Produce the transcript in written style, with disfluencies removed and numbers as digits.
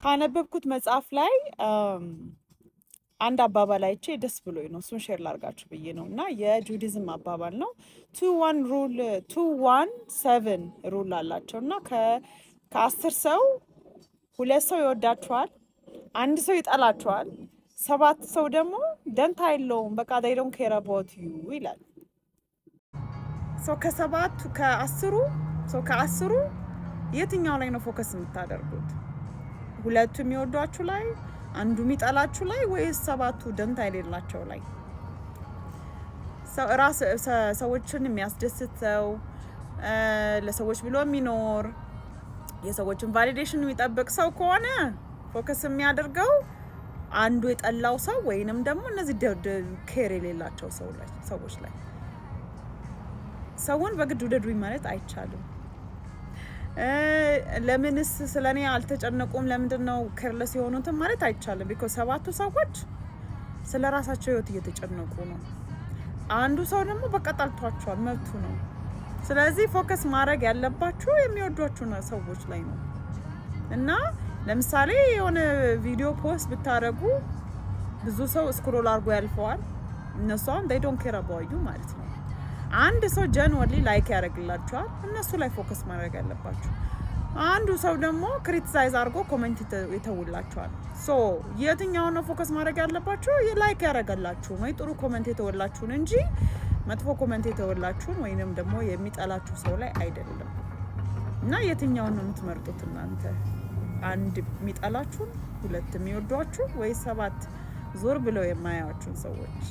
ካነበብኩት መጽሐፍ ላይ አንድ አባባል አይቼ ደስ ብሎኝ ነው እሱን ሼር ላርጋችሁ ብዬ ነው። እና የጁዲዝም አባባል ነው። 217 ሩል አላቸው እና ከ10 ሰው 2 ሰው ይወዳችኋል፣ 1 ሰው ይጠላችኋል፣ 7 ሰው ደግሞ ደንታ የለውም በቃ they don't care about you ይላል። ከ10 የትኛው ላይ ነው ፎከስ የምታደርጉት? 2 የሚወዷችሁ ላይ፣ 1 የሚጠላችሁ ላይ ወይስ 7 ደንታ የሌላቸው ላይ? ሰዎችን የሚያስደስት ሰው፣ ለሰዎች ብሎ የሚኖር የሰዎችን ቫሊዴሽን የሚጠብቅ ሰው ከሆነ ፎከስ የሚያደርገው አንዱ የጠላው ሰው ወይንም ደግሞ እነዚህ ኬር የሌላቸው ሰዎች ላይ። ሰውን በግድ ውደዱኝ ማለት አይቻልም። ለምንስ ስለኔ አልተጨነቁም ለምንድነው ኬርለስ የሆኑትን ማለት አይቻልም። ቢኮዝ 7 ሰዎች ስለ ራሳቸው ህይወት እየተጨነቁ ነው። አንዱ ሰው ደግሞ በቃ ጠልቷቸዋል፣ መብቱ ነው። ስለዚህ ፎከስ ማድረግ ያለባችሁ የሚወዷችሁ ሰዎች ላይ ነው። እና ለምሳሌ የሆነ ቪዲዮ ፖስት ብታረጉ ብዙ ሰው ስክሮል አድርጎ ያልፈዋል። እነሱም they don't care about you ማለት ነው። አንድ ሰው ጀንወርሊ ላይክ ያደርግላችኋል፣ እነሱ ላይ ፎከስ ማድረግ ያለባችሁ። አንዱ ሰው ደግሞ ክሪቲሳይዝ አድርጎ ኮሜንት ይተውላችኋል። ሶ የትኛው ነው ፎከስ ማድረግ ያለባችሁ? ላይክ ያደርጋላችሁ ወይ ጥሩ ኮሜንት የተወላችሁን እንጂ መጥፎ ኮሜንት የተወላችሁን ወይንም ደግሞ የሚጠላችሁ ሰው ላይ አይደለም። እና የትኛው ነው የምትመርጡት እናንተ? 1 የሚጠላችሁን፣ 2 የሚወዷችሁ ወይ 7 ዞር ብለው የማያዩአችሁን ሰዎች?